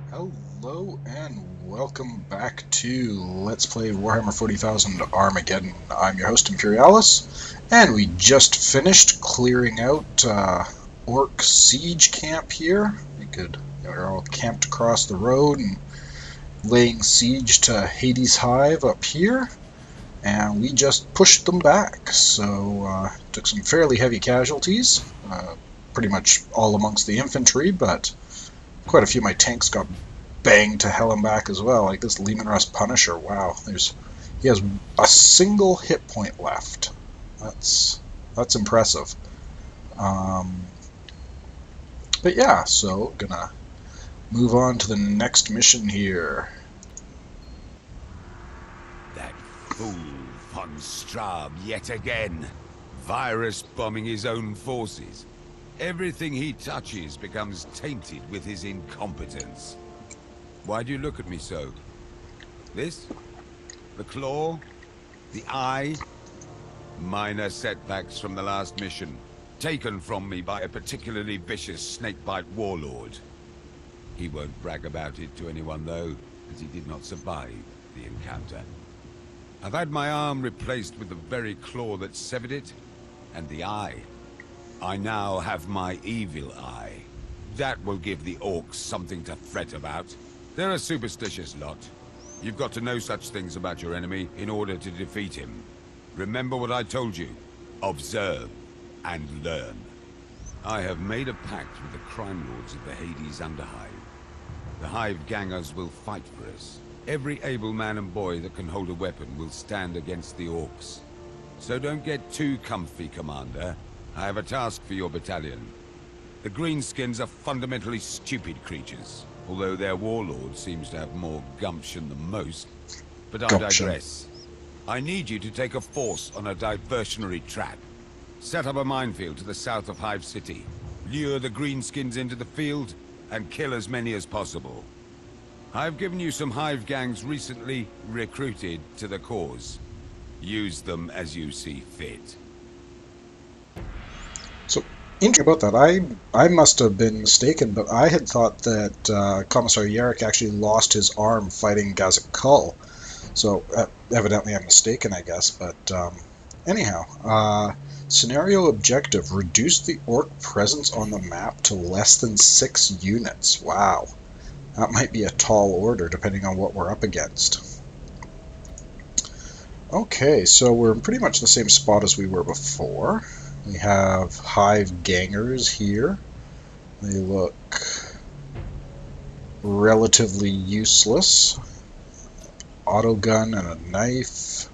Hello and welcome back to Let's Play Warhammer 40,000 Armageddon. I'm your host Imperialis, and we just finished clearing out Ork siege camp here. We're all camped across the road and laying siege to Hades' Hive up here, and we just pushed them back. So took some fairly heavy casualties, pretty much all amongst the infantry, but quite a few of my tanks got banged to hell and back as well. Like this Lehman Russ Punisher, wow. He has a single hit point left. That's impressive. But yeah, so gonna move on to the next mission here. That fool von Straab yet again. Virus bombing his own forces. Everything he touches becomes tainted with his incompetence. Why do you look at me so? This? The claw? The eye? Minor setbacks from the last mission, taken from me by a particularly vicious snakebite warlord. He won't brag about it to anyone though, as he did not survive the encounter. I've had my arm replaced with the very claw that severed it, and the eye. I now have my evil eye. That will give the Orks something to fret about. They're a superstitious lot. You've got to know such things about your enemy in order to defeat him. Remember what I told you. Observe and learn. I have made a pact with the crime lords of the Hades Underhive. The Hive gangers will fight for us. Every able man and boy that can hold a weapon will stand against the Orks. So don't get too comfy, Commander. I have a task for your battalion. The Greenskins are fundamentally stupid creatures, although their warlord seems to have more gumption than most. But I digress. I need you to take a force on a diversionary trap. Set up a minefield to the south of Hive City. Lure the Greenskins into the field, and kill as many as possible. I've given you some Hive gangs recently recruited to the cause. Use them as you see fit. So, interesting about that, I must have been mistaken, but I had thought that Commissar Yarrick actually lost his arm fighting Gazakul. So, evidently I'm mistaken, I guess. But, anyhow, scenario objective, reduce the Ork presence on the map to less than 6 units. Wow. That might be a tall order, depending on what we're up against. Okay, so we're in pretty much the same spot as we were before. We have Hive gangers here. They look relatively useless. Autogun and a knife.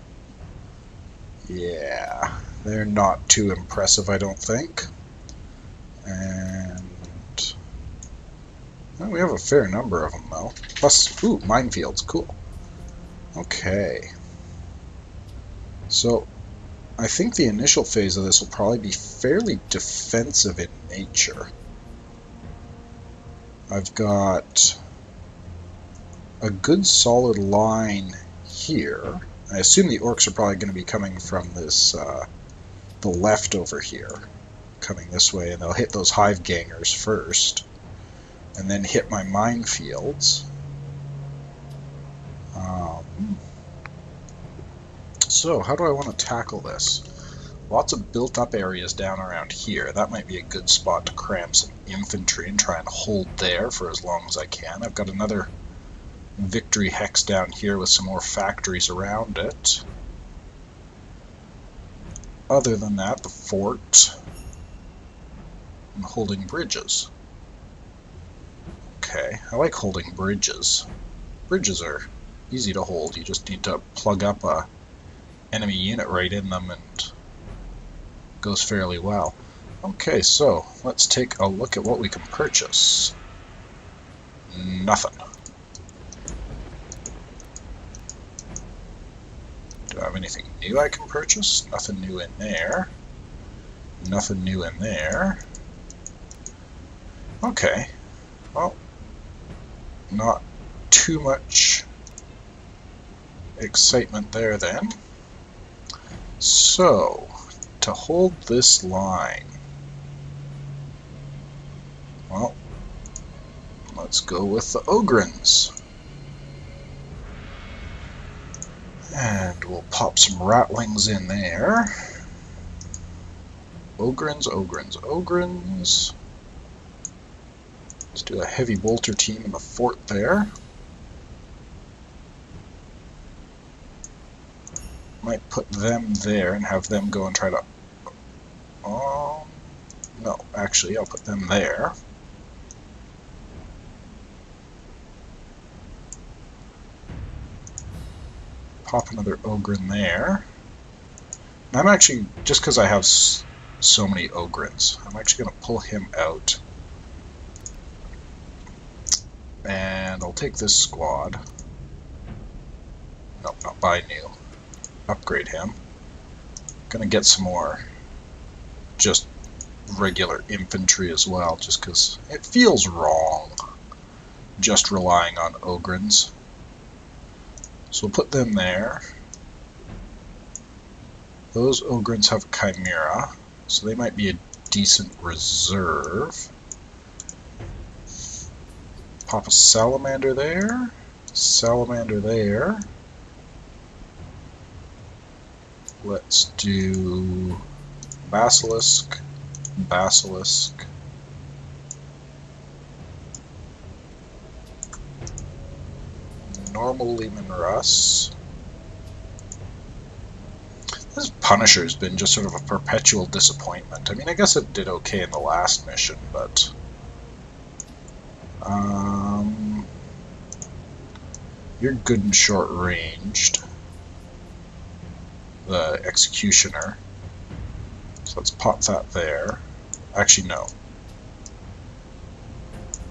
Yeah, they're not too impressive, I don't think. And well, we have a fair number of them, though. Plus, ooh, minefields, cool. Okay. So, I think the initial phase of this will probably be fairly defensive in nature. I've got a good solid line here. I assume the Orks are probably going to be coming from this, the left over here, coming this way, and they'll hit those Hive gangers first, and then hit my minefields. So, how do I want to tackle this? Lots of built-up areas down around here. That might be a good spot to cram some infantry and try and hold there for as long as I can. I've got another victory hex down here with some more factories around it. Other than that, the fort and holding bridges. Okay, I like holding bridges. Bridges are easy to hold. You just need to plug up a enemy unit right in them and it goes fairly well. Okay, so let's take a look at what we can purchase. Nothing. Do I have anything new I can purchase? Nothing new in there. Nothing new in there. Okay. Well, not too much excitement there then. So, to hold this line, well, let's go with the Ogrins. And we'll pop some Ratlings in there. Ogrins, Ogrins, Ogrins. Let's do a heavy bolter team in the fort there. Might put them there and have them go and try to... no, actually, I'll put them there. Pop another Ogrin there. And I'm actually, just because I have so many Ogrins, I'm actually going to pull him out. And I'll take this squad. Nope, not buy new. Upgrade him. Gonna get some more just regular infantry as well, just because it feels wrong just relying on Ogrins. So we'll put them there. Those Ogrins have a Chimera, so they might be a decent reserve. Pop a Salamander there. Salamander there. Let's do Basilisk, Basilisk. Normal Lehman Russ. This Punisher's been just sort of a perpetual disappointment. I mean, I guess it did okay in the last mission, but... you're good and short-ranged. The Executioner. So let's pop that there. Actually, no.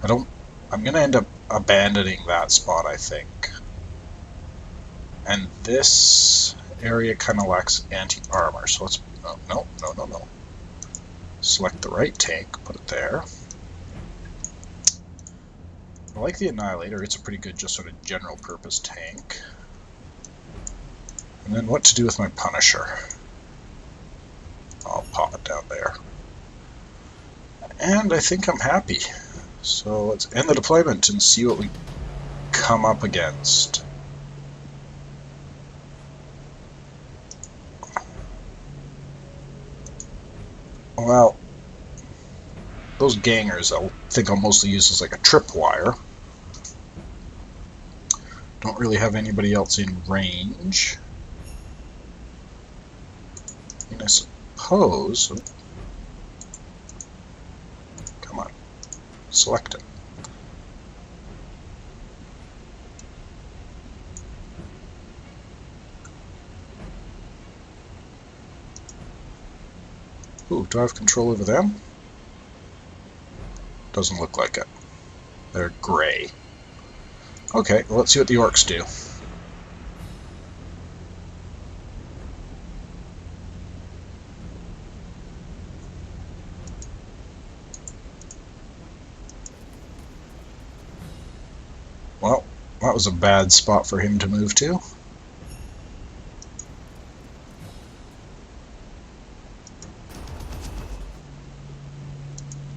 I'm going to end up abandoning that spot, I think. And this area kind of lacks anti-armor, so let's... No. Select the right tank, put it there. I like the Annihilator, it's a pretty good just sort of general purpose tank. And then what to do with my Punisher. I'll pop it down there. And I think I'm happy. So let's end the deployment and see what we come up against. Well, those gangers I think I'll mostly use as like a tripwire. Don't really have anybody else in range. And I suppose... Come on. Select it. Ooh, do I have control over them? Doesn't look like it. They're gray. Okay, well, let's see what the Orks do. Well, that was a bad spot for him to move to.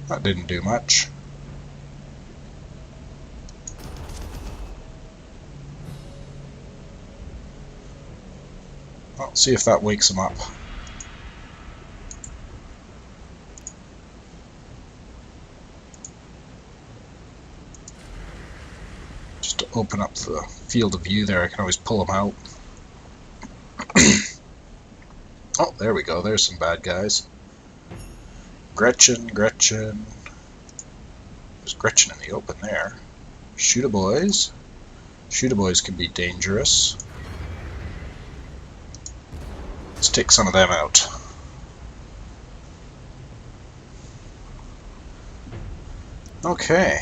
That didn't do much. Well, see if that wakes him up. Just to open up the field of view there, I can always pull him out. Oh, there we go. There's some bad guys. Gretchen. There's Gretchen in the open there. Shoot-a-boys. Shoot-a-boys can be dangerous. Let's take some of them out. Okay.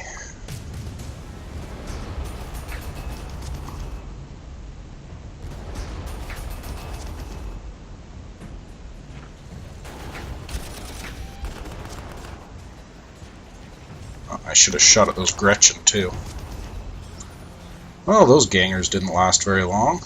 I should have shot at those Gretchen too. Well, those gangers didn't last very long.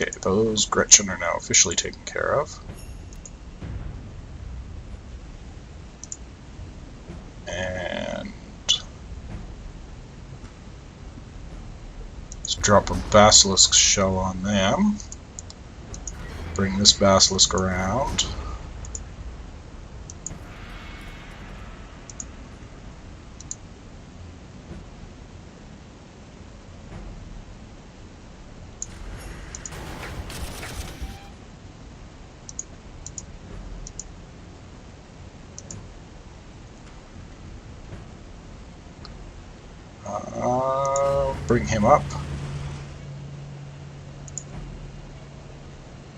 Okay, those Gretchen are now officially taken care of. And let's drop a basilisk shell on them. Bring this basilisk around. Bring him up.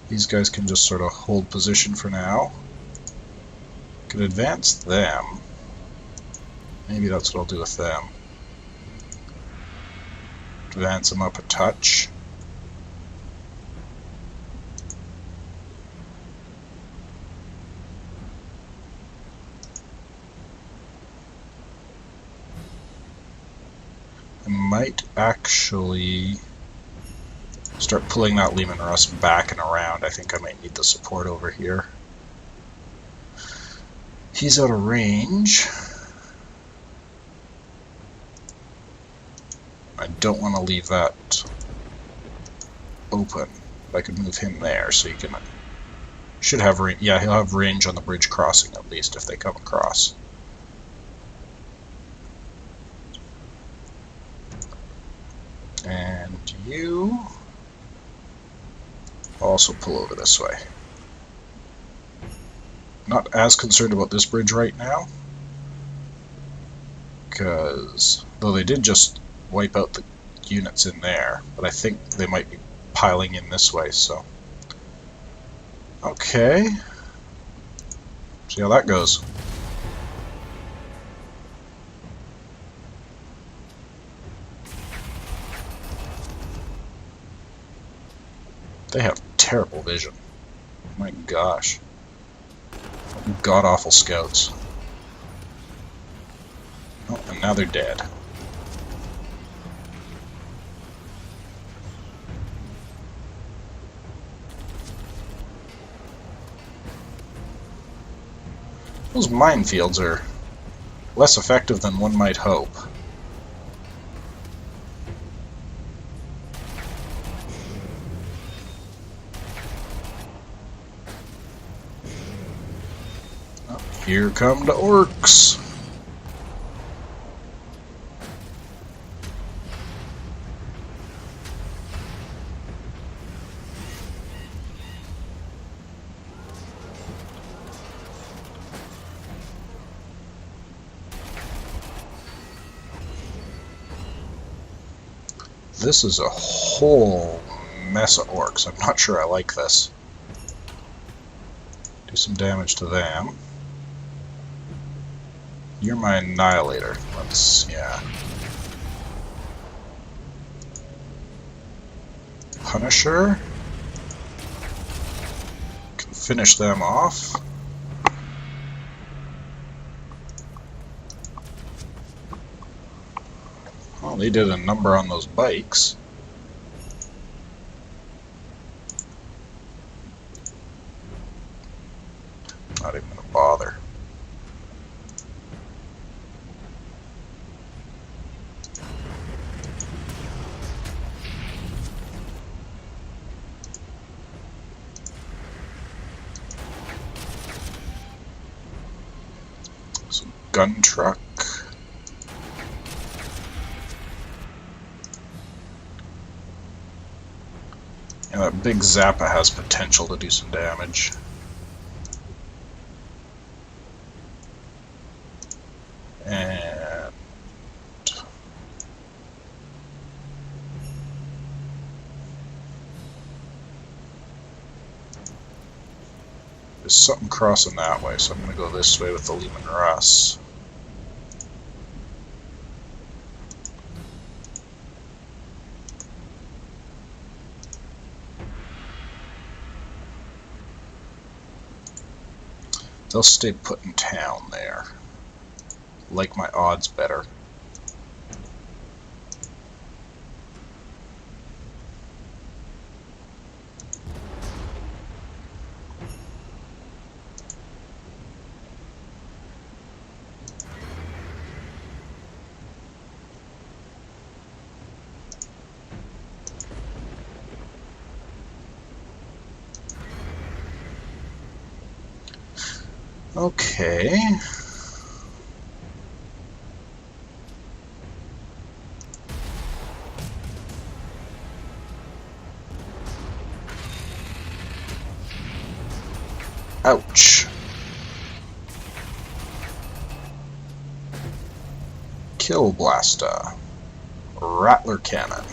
These guys can just sort of hold position for now. Could advance them. Maybe that's what I'll do with them. Advance them up a touch. I might actually start pulling that Lehman Russ back and around. I think I might need the support over here. He's out of range. I don't want to leave that open. I could move him there so you can... Should have range. Yeah, he'll have range on the bridge crossing at least if they come across. And you also pull over this way. Not as concerned about this bridge right now, because though they did just wipe out the units in there, but I think they might be piling in this way, so. Okay. See how that goes. They have terrible vision. My gosh. God-awful scouts. Oh, and now they're dead. Those minefields are less effective than one might hope. Here come the Orks. This is a whole mess of Orks. I'm not sure I like this. Do some damage to them. You're my annihilator. Yeah. Punisher. Can finish them off. Well, they did a number on those bikes. Not even gonna bother. Some gun truck. Yeah, that big Zappa has potential to do some damage. And there's something crossing that way, so I'm going to go this way with the Lehman Russ. They'll stay put in town there. Like my odds better. Okay. Ouch. Kill Blasta. Rattler Cannon.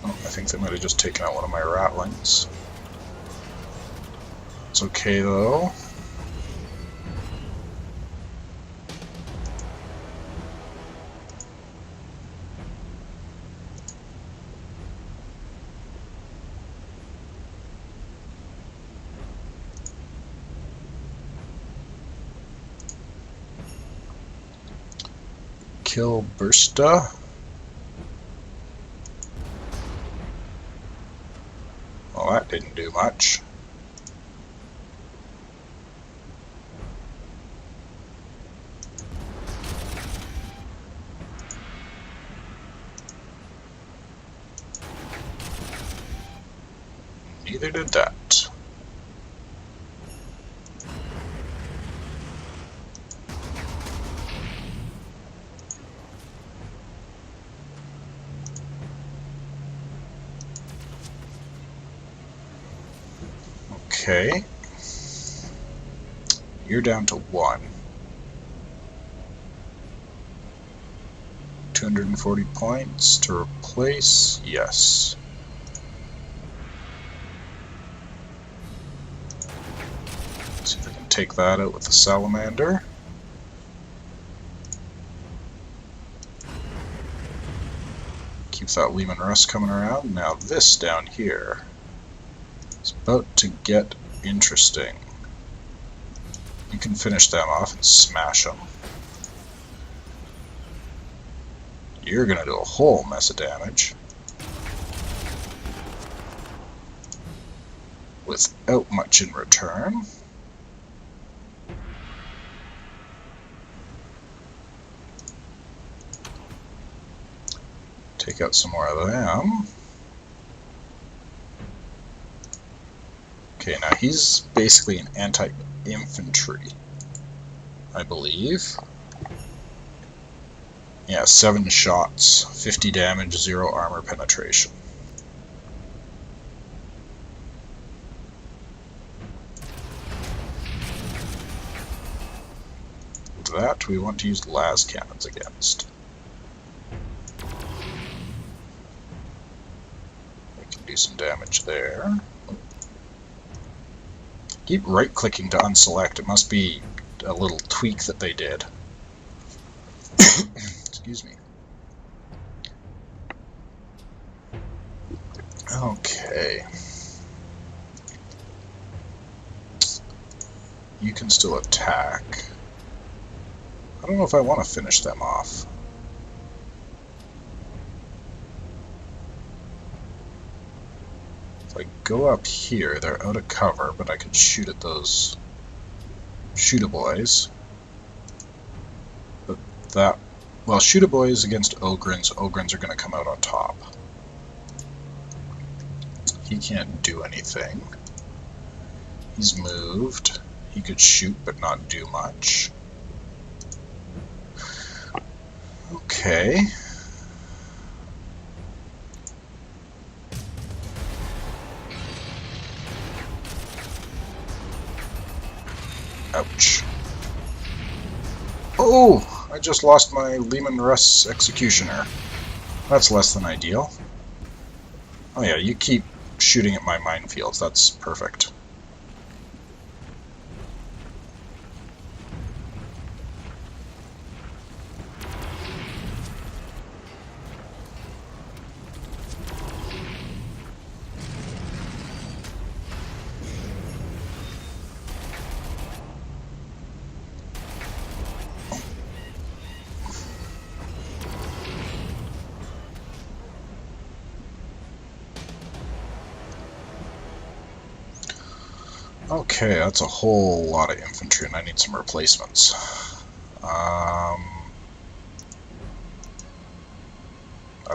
Oh, I think they might have just taken out one of my rattlings. It's okay though. Kill Bursta. Well, that didn't do much. Neither did that. Okay. You're down to 1. 240 points to replace. Yes. See if I can take that out with the salamander. Keep that Lehman Russ coming around. Now this down here is about to get interesting. You can finish them off and smash them. You're gonna do a whole mess of damage without much in return. Take out some more of them. Okay, now he's basically an anti-infantry, I believe. Yeah, 7 shots, 50 damage, 0 armor penetration. That we want to use las cannons against. We can do some damage there. Keep right-clicking to unselect. It must be a little tweak that they did. Excuse me. Okay. You can still attack. I don't know if I want to finish them off. If I go up here, they're out of cover, but I could shoot at those shoot-a-boys. But that... Well, shoot-a-boys against Ogrins. Ogrins are going to come out on top. He can't do anything. He's moved. He could shoot, but not do much. Okay. Ouch. Oh! I just lost my Lehman Russ Executioner. That's less than ideal. Oh yeah, you keep shooting at my minefields. That's perfect. Okay, that's a whole lot of infantry, and I need some replacements. I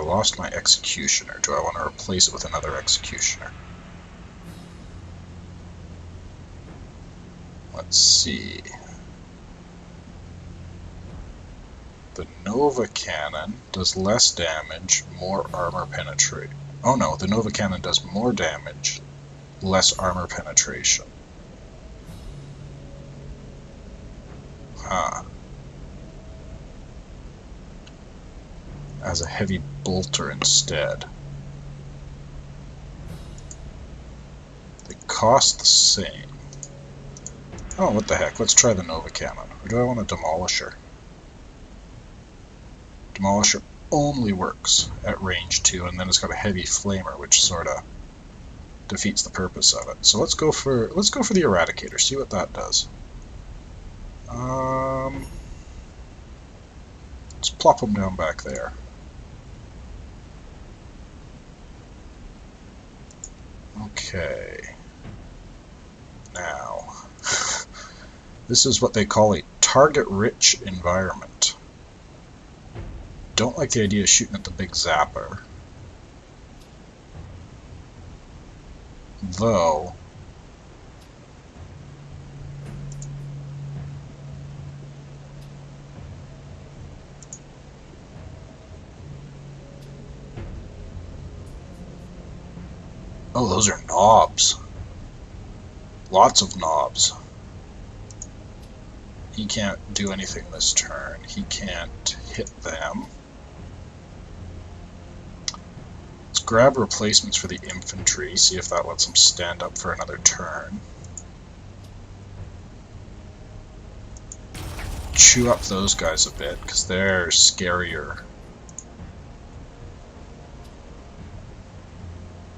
lost my executioner. Do I want to replace it with another executioner? Let's see. The Nova Cannon does less damage, more armor penetration. Oh no, the Nova Cannon does more damage, less armor penetration. Huh. As a heavy bolter instead. They cost the same. Oh, what the heck, let's try the Nova Cannon. Or do I want a Demolisher? Demolisher only works at range 2, and then it's got a heavy flamer, which sort of defeats the purpose of it. So let's go for the Eradicator, see what that does. Let's plop them down back there. Okay. Now, this is what they call a target-rich environment. Don't like the idea of shooting at the big zapper. Though, oh, those are knobs. Lots of knobs. He can't do anything this turn. He can't hit them. Let's grab replacements for the infantry, see if that lets him stand up for another turn. Chew up those guys a bit, because they're scarier.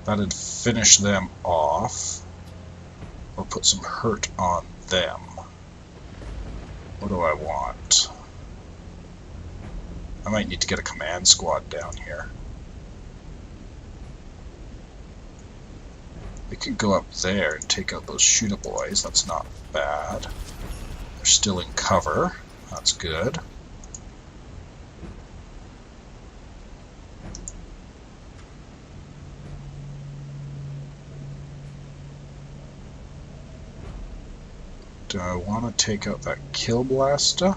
That'd finish them off, or put some hurt on them. What do I want? I might need to get a command squad down here. They could go up there and take out those shootaboys. That's not bad. They're still in cover. That's good. Do I want to take out that Kill Blaster?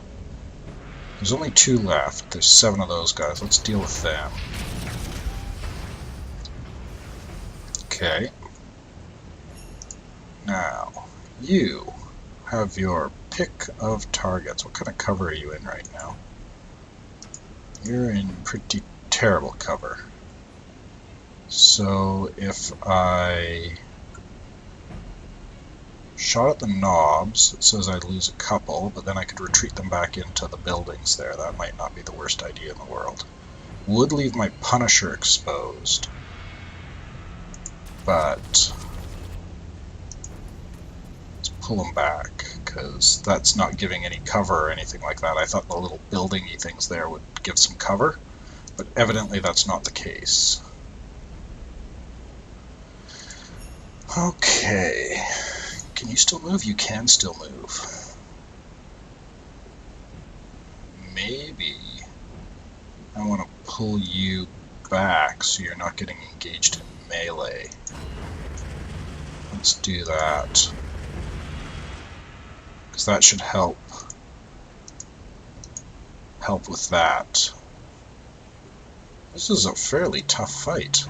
There's only 2 left. There's 7 of those guys. Let's deal with them. Okay. Now, you have your pick of targets. What kind of cover are you in right now? You're in pretty terrible cover. So if I shot at the knobs, it says I'd lose a couple, but then I could retreat them back into the buildings there. That might not be the worst idea in the world. Would leave my Punisher exposed, but let's pull them back, because that's not giving any cover or anything like that. I thought the little building-y things there would give some cover, but evidently that's not the case. Okay. Can you still move? You can still move. Maybe I want to pull you back so you're not getting engaged in melee. Let's do that. Because that should help with that. This is a fairly tough fight.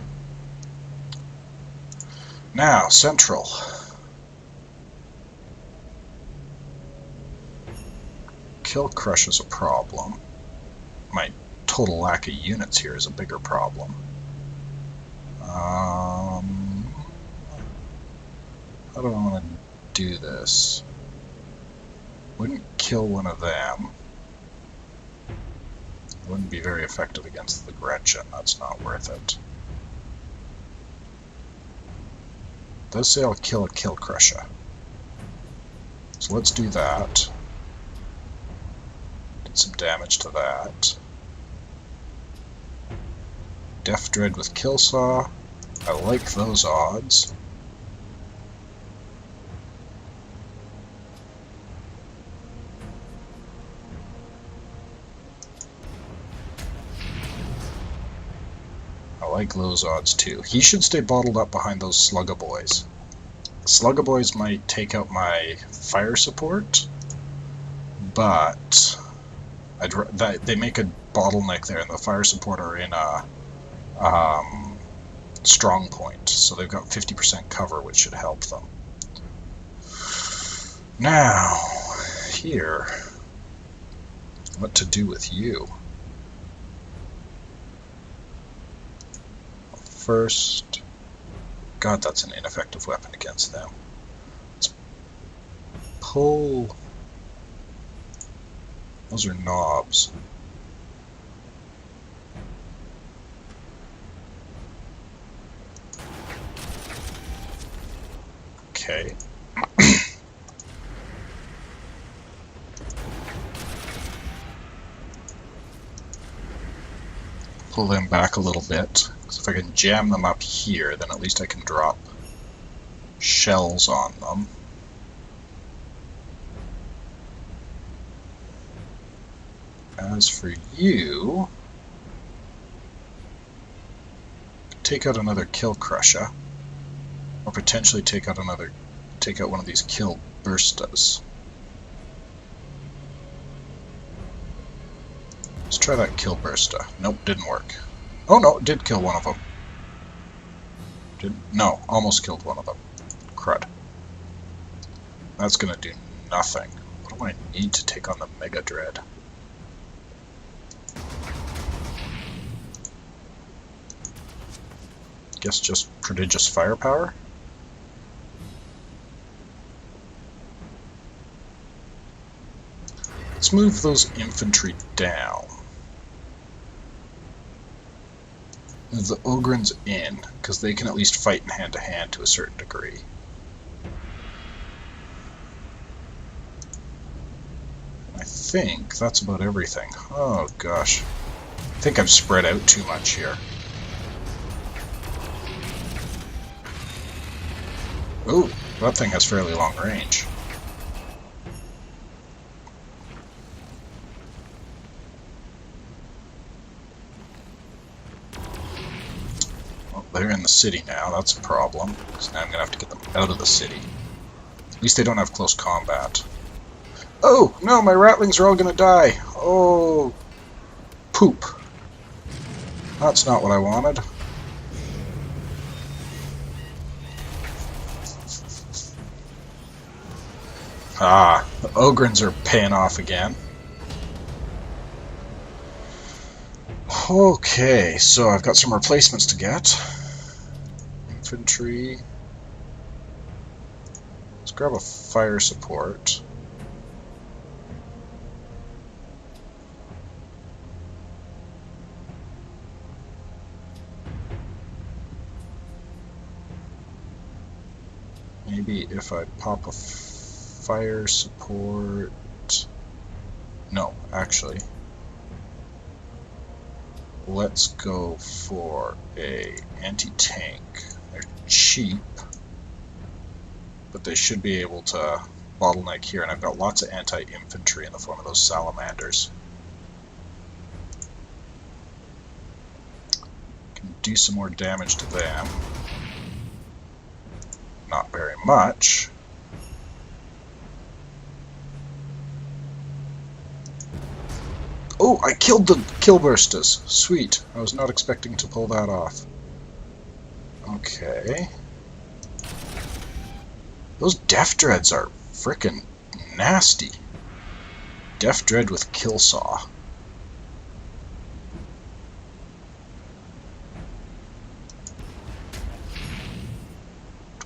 Now, Central. Kill Crush is a problem. My total lack of units here is a bigger problem. How do I want to do this? Wouldn't kill one of them. Wouldn't be very effective against the Gretchen. That's not worth it. It does say I'll kill a Kill Crusher. So let's do that. Some damage to that. Death Dread with Killsaw. I like those odds. like those odds too. He should stay bottled up behind those Sluggaboys. Sluggaboys might take out my fire support, but they make a bottleneck there, and the fire support are in a strong point, so they've got 50% cover, which should help them. Now, here, what to do with you? First, God, that's an ineffective weapon against them. Let's pull. Those are knobs. Okay. Pull them back a little bit. Because if I can jam them up here, then at least I can drop shells on them. As for you, take out another Kill Crusher, or potentially take out one of these Kill Burstas. Let's try that Kill Bursta. Nope, didn't work. Oh no, it did kill one of them. No, almost killed one of them. Crud. That's gonna do nothing. What do I need to take on the Mega Dread? Guess just prodigious firepower? Let's move those infantry down. Move the Ogrins in, because they can at least fight in hand-to-hand to a certain degree. I think that's about everything. Oh gosh. I think I've spread out too much here. Ooh, that thing has fairly long range. Well, they're in the city now, that's a problem. So now I'm going to have to get them out of the city. At least they don't have close combat. Oh, no, my ratlings are all going to die. Oh, poop. That's not what I wanted. Ah, the Ogrins are paying off again. Okay, so I've got some replacements to get. Infantry. Let's grab a fire support. Maybe if I pop a fire support... No, actually. Let's go for a anti-tank. They're cheap, but they should be able to bottleneck here, and I've got lots of anti-infantry in the form of those salamanders. Can do some more damage to them. Not very much. Oh, I killed the Killburstas. Sweet. I was not expecting to pull that off. Okay. Those Death Dreads are frickin' nasty. Death Dread with Killsaw.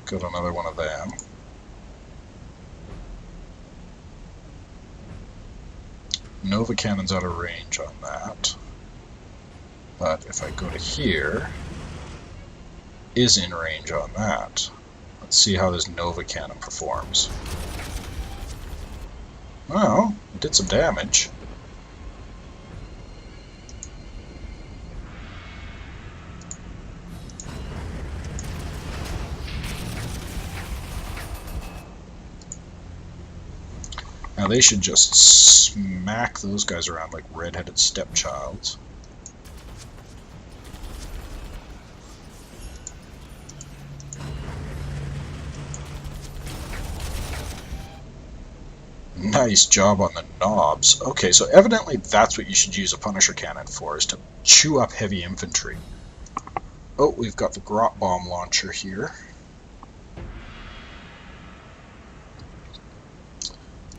Got another one of them. Nova Cannon's out of range on that. But if I go to here, is in range on that. Let's see how this Nova Cannon performs. Well, it did some damage. Now they should just smack those guys around like red-headed stepchilds. Nice job on the knobs. Okay, so evidently that's what you should use a Punisher cannon for, is to chew up heavy infantry. Oh, we've got the Grot Bomb launcher here.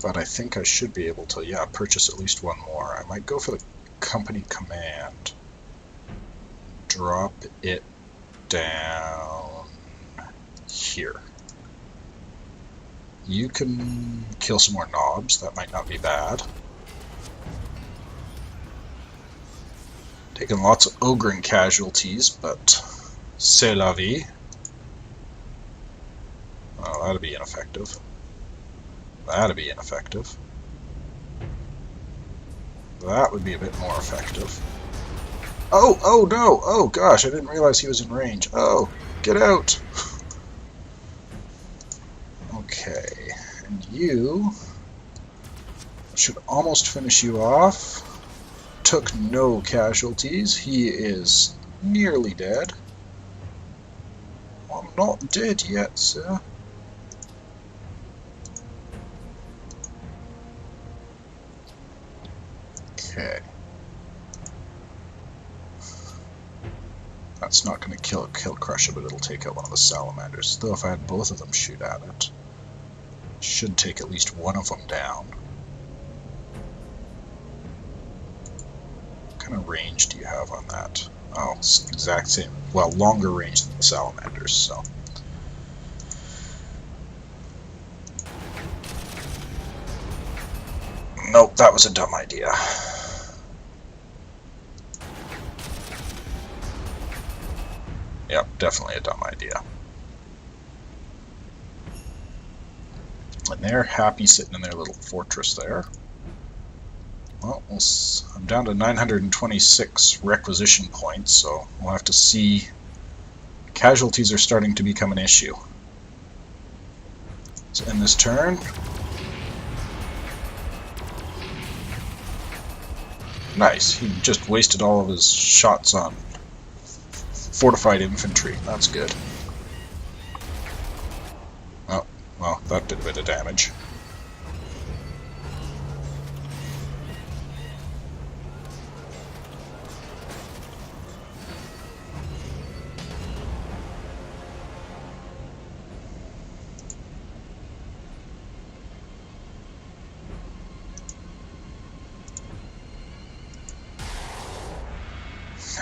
But I think I should be able to, yeah, purchase at least one more. I might go for the company command. Drop it down here. You can kill some more knobs, that might not be bad. Taking lots of ogring casualties, but c'est la vie. Oh, that'd be ineffective. That'd be ineffective. That would be a bit more effective. Oh, oh no! Oh gosh, I didn't realize he was in range. Oh, get out! Okay, and you should almost finish you off. Took no casualties. He is nearly dead. I'm not dead yet, sir. Okay. That's not going to kill Crusher, but it'll take out one of the salamanders. Though if I had both of them shoot at it, should take at least one of them down. What kind of range do you have on that? Oh, it's the exact same. Well, longer range than the salamanders, so. Nope, that was a dumb idea. Yep, definitely a dumb idea. And they're happy sitting in their little fortress there. Well, I'm down to 926 requisition points, so we'll have to see. Casualties are starting to become an issue. So end this turn. Nice, he just wasted all of his shots on fortified infantry. That's good. Oh, well, that did a bit of damage.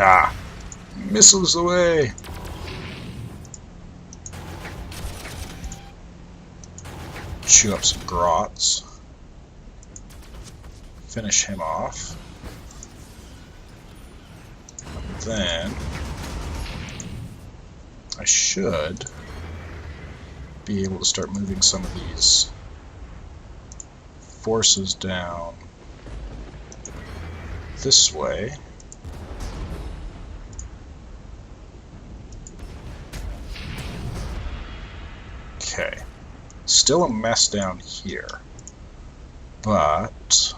Ah! Missiles away! Chew up some grots. Finish him off. And then I should be able to start moving some of these forces down this way. Okay, still a mess down here, but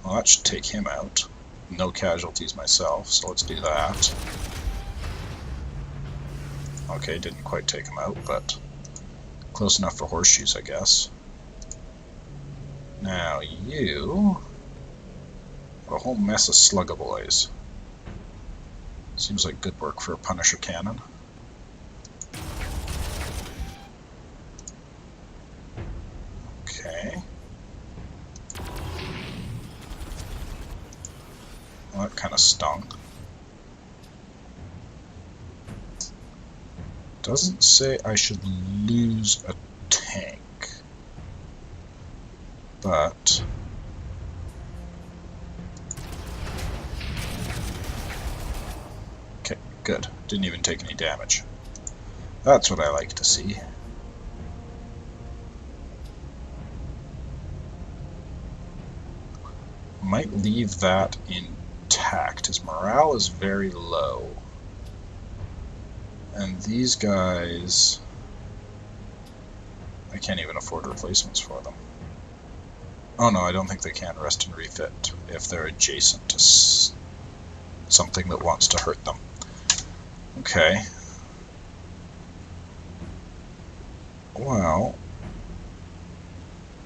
well, that should take him out. No casualties myself, so let's do that. Okay, didn't quite take him out, but close enough for horseshoes, I guess. Now you, a whole mess of sluggaboys. Seems like good work for a Punisher cannon. Okay. Well, that kind of stung. Doesn't say I should lose a tank, but okay, good. Didn't even take any damage. That's what I like to see. Might leave that intact. His morale is very low. And these guys, I can't even afford replacements for them. Oh no, I don't think they can rest and refit if they're adjacent to something that wants to hurt them. Okay. Well,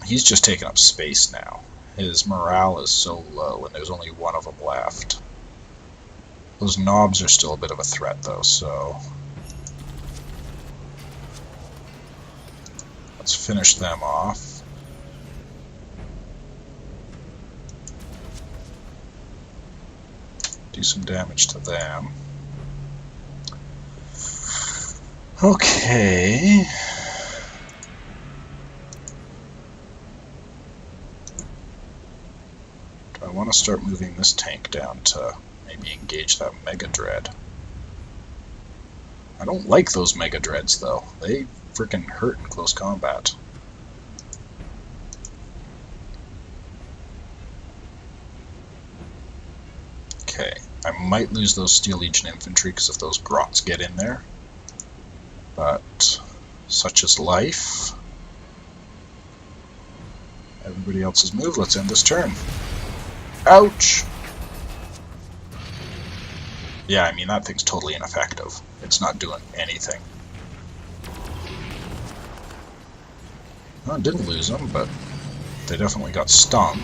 he's just taking up space now. His morale is so low, and there's only one of them left. Those knobs are still a bit of a threat, though, so... let's finish them off. Do some damage to them. Okay... I want to start moving this tank down to maybe engage that Mega Dread. I don't like those Mega Dreads, though. They freaking hurt in close combat. Okay, I might lose those Steel Legion infantry because if those grots get in there. But such is life. Everybody else has moved. Let's end this turn. Ouch! Yeah, I mean, that thing's totally ineffective. It's not doing anything. Well, I didn't lose them, but they definitely got stung.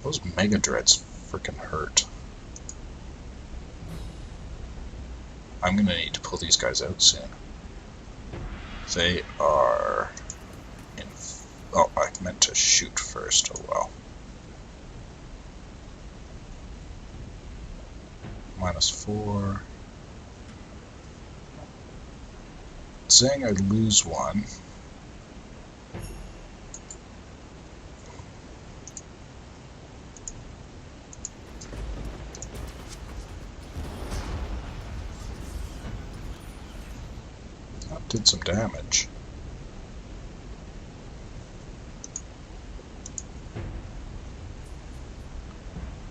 Those Mega Dreads freaking hurt. I'm gonna need to pull these guys out soon. They are in... oh, I meant to shoot first, oh well. -4. Saying I'd lose one. Did some damage.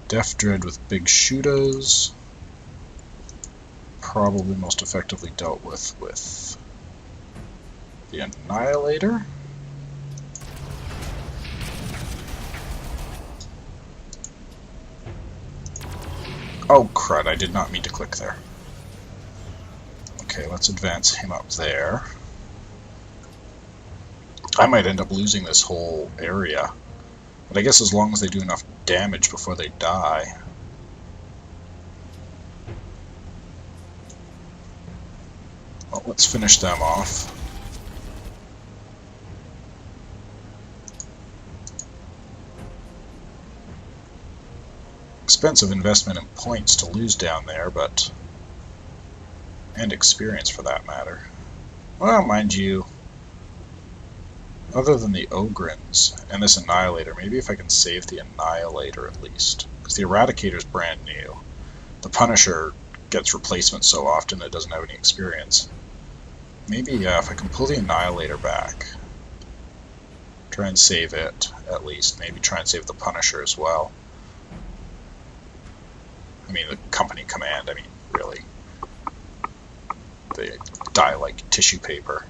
Death Dread with big shooters. Probably most effectively dealt with the Annihilator. Oh crud, I did not mean to click there. Okay, let's advance him up there. I might end up losing this whole area. But I guess as long as they do enough damage before they die. Well, let's finish them off. Expensive investment in points to lose down there, but... and experience for that matter. Well, mind you, other than the Ogrins and this Annihilator, maybe if I can save the Annihilator at least. Because the Eradicator's brand new. The Punisher gets replacements so often it doesn't have any experience. Maybe if I can pull the Annihilator back, try and save it at least. Maybe try and save the Punisher as well. I mean, the Company Command, I mean, really. They die like tissue paper.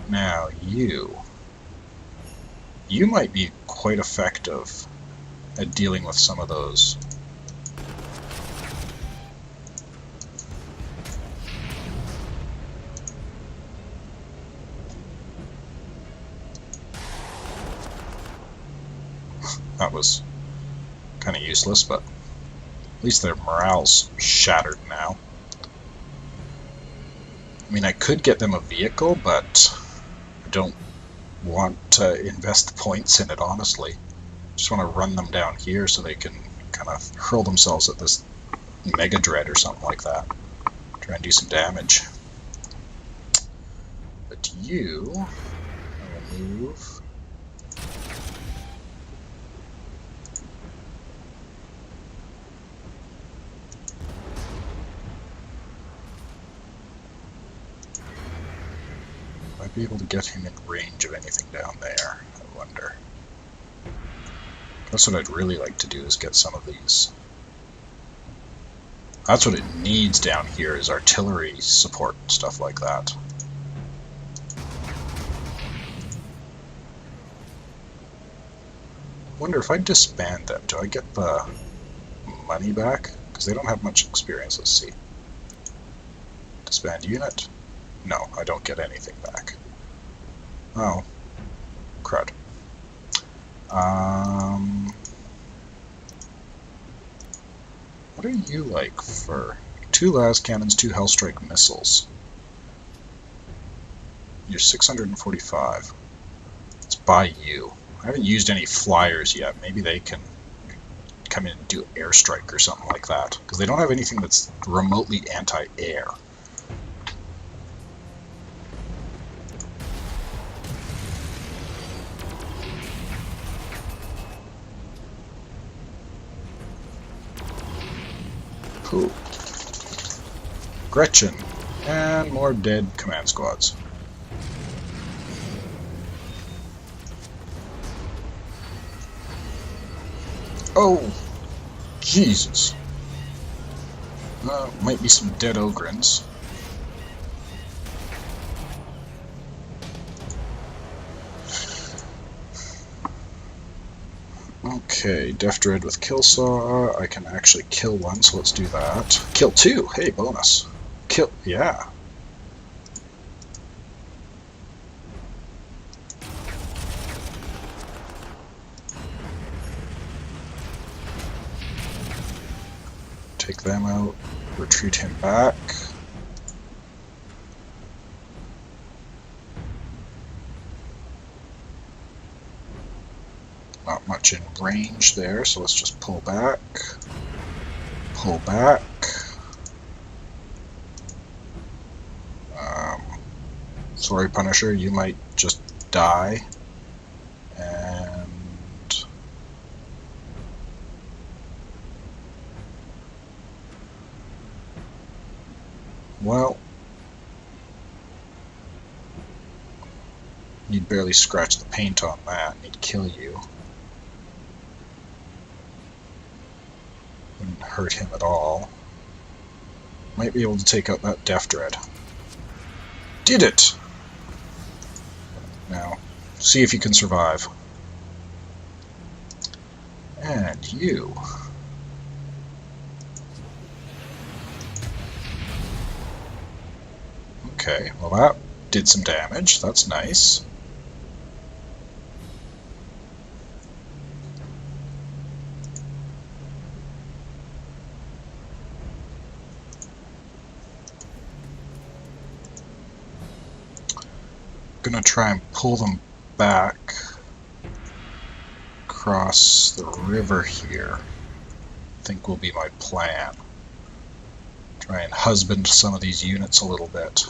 Now you might be quite effective at dealing with some of those. That was kind of useless, but at least their morale's shattered now. I mean, I could get them a vehicle, but I don't want to invest points in it, honestly. Just want to run them down here so they can kind of hurl themselves at this Mega Dread or something like that. Try and do some damage. But you, I will move. Might be able to get him in range of anything down there, I wonder. That's what I'd really like to do, is get some of these That's what it needs down here, is artillery support and stuff like that. Wonder if I disband them, do I get the money back? Because they don't have much experience. Let's see. Disband unit? No, I don't get anything back. Oh. Crud. What are you like for 2 las cannons, 2 Hellstrike missiles? You're 645. Let's buy you. I haven't used any flyers yet. Maybe they can come in and do airstrike or something like that. Because they don't have anything that's remotely anti-air. Cool. Gretchen. And more dead command squads. Oh! Jesus. Might be some dead Ogrins. Okay, Death Dread with Killsaw. I can actually kill one, so let's do that. Kill 2! Hey, bonus. Kill... yeah. Take them out. Retreat him back. Not much in range there, so let's just pull back. Pull back. Sorry, Punisher, you might just die. And... well... you'd barely scratch the paint on that, and he'd kill you. Wouldn't hurt him at all. Might be able to take out that Death Dread. Did it! Now, see if you can survive. And you. Okay, well that did some damage. That's nice. Gonna try and pull them back across the river here. I think will be my plan. Try and husband some of these units a little bit.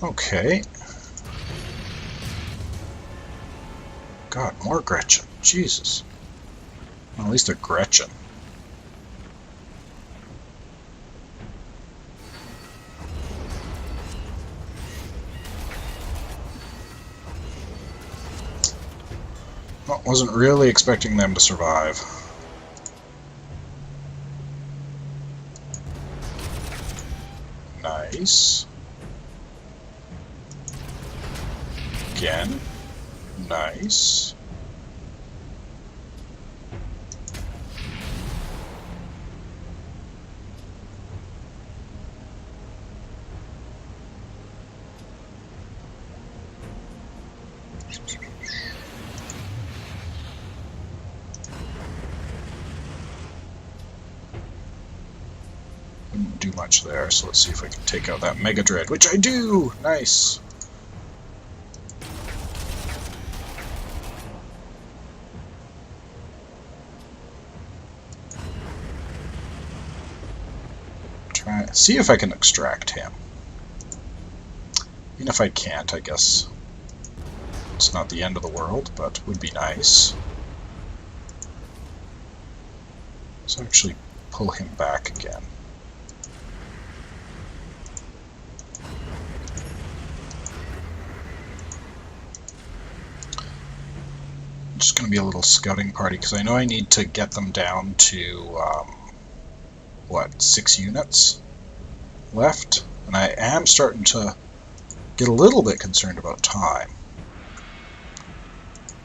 Okay. God, more Gretchen. Jesus. Well, at least they're Gretchen. Wasn't really expecting them to survive. Nice. Again. Nice. Didn't do much there, so let's see if I can take out that Mega Dread, which I do! Nice! See if I can extract him. Even if I can't, I guess it's not the end of the world, but would be nice. Let's actually pull him back again. just going to be a little scouting party, because I know I need to get them down to, what, 6 units left? And I am starting to get a little bit concerned about time.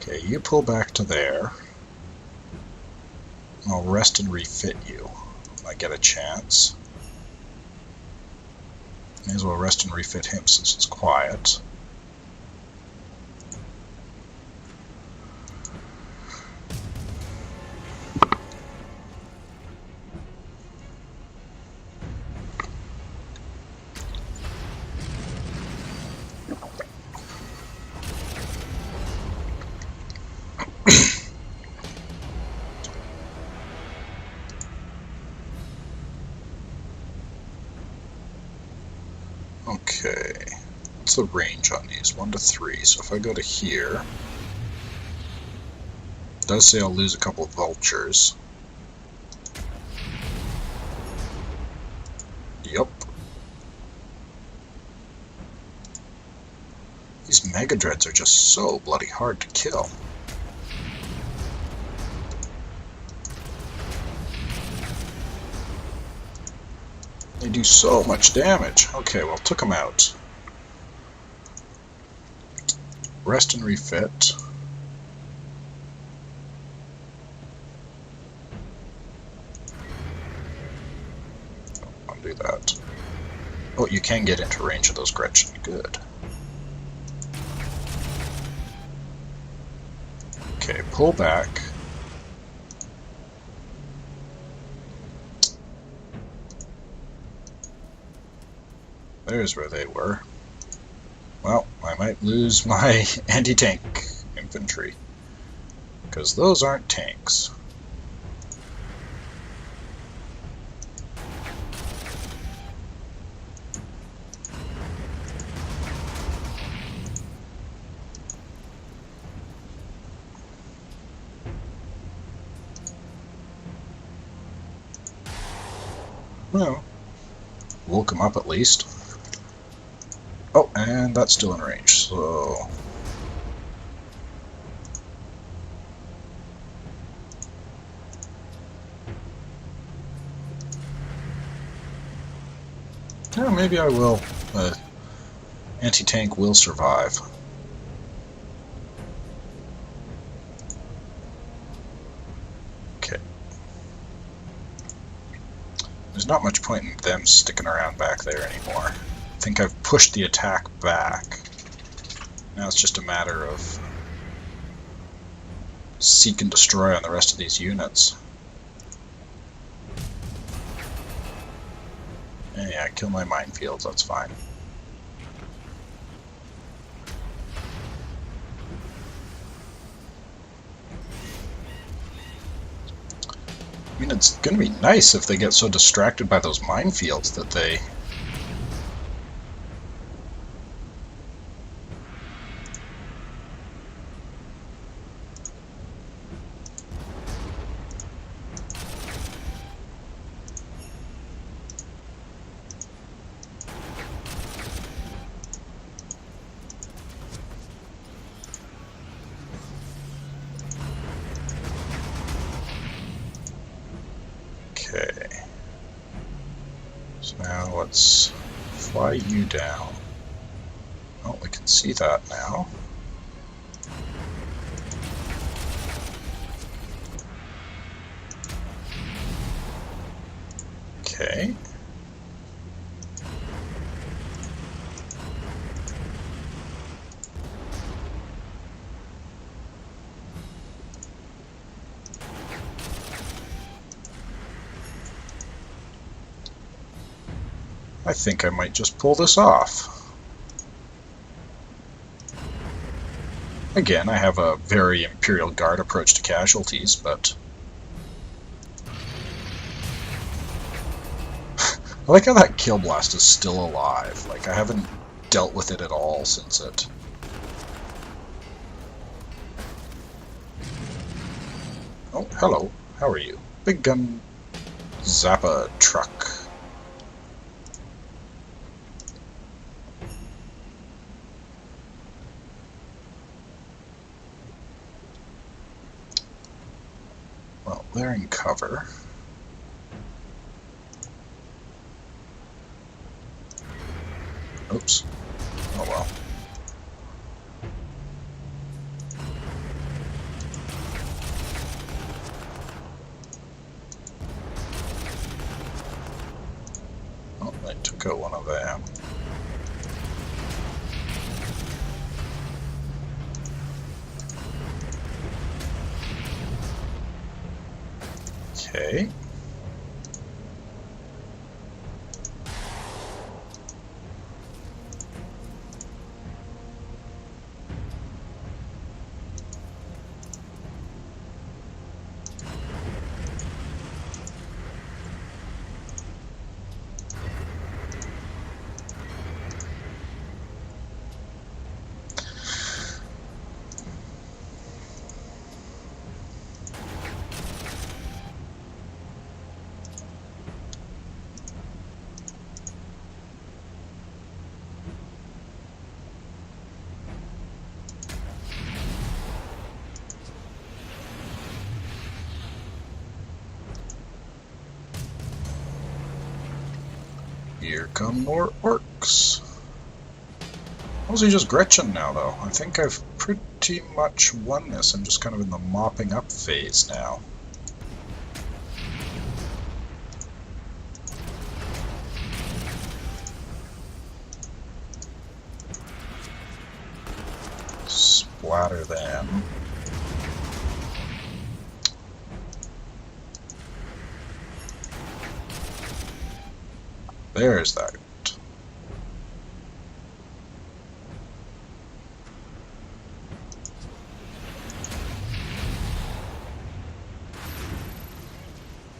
Okay, you pull back to there. I'll rest and refit you when I get a chance. May as well rest and refit him since it's quiet. Okay, what's the range on these? 1 to 3. So if I go to here, it does say I'll lose a couple of vultures. Yup. These mega dreads are just so bloody hard to kill. They do so much damage. Okay, well, took them out. Rest and refit. Don't do that. Oh, you can get into range of those Gretchen. Good. Okay, pull back. There's where they were. Well, I might lose my anti-tank infantry, because those aren't tanks. Well, woke him up at least. Oh, and that's still in range, so... yeah, maybe I will. Anti-tank will survive. Okay. There's not much point in them sticking around back there anymore. I think I've pushed the attack back. Now it's just a matter of seek and destroy on the rest of these units. Yeah, kill my minefields, that's fine. I mean, it's gonna be nice if they get so distracted by those minefields that they... Okay. So now let's fly you down. Oh, we can see that now. Okay. I think I might just pull this off. Again, I have a very Imperial Guard approach to casualties, but... I like how that Kill Blast is still alive. Like, I haven't dealt with it at all since it... Oh, hello. How are you? Big gun Zappa truck. Well, they're in cover. Oops. Oh well. Oh, I took out one of them. Okay. Here come more orcs. Mostly just Gretchen now, though. I think I've pretty much won this. I'm just kind of in the mopping up phase now. Splatter them. There's that.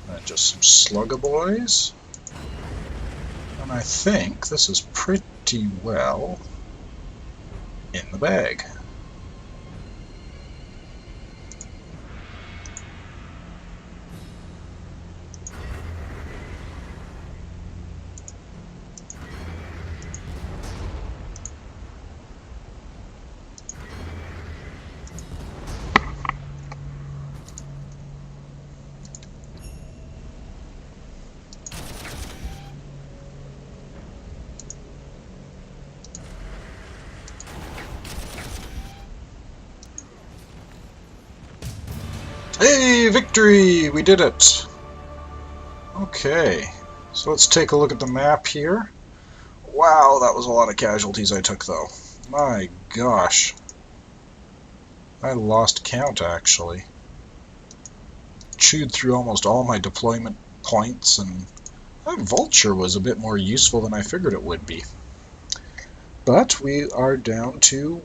And just some slugger boys. And I think this is pretty well in the bag. Hey, victory! We did it! Okay, so let's take a look at the map here. Wow, that was a lot of casualties I took, though. My gosh. I lost count, actually. Chewed through almost all my deployment points, and that vulture was a bit more useful than I figured it would be. But we are down to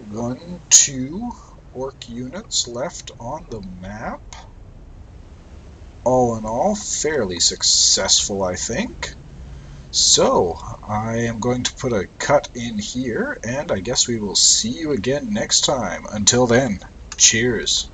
2 orc units left on the map. All in all, fairly successful, I think. So, I am going to put a cut in here, and I guess we will see you again next time. Until then, cheers.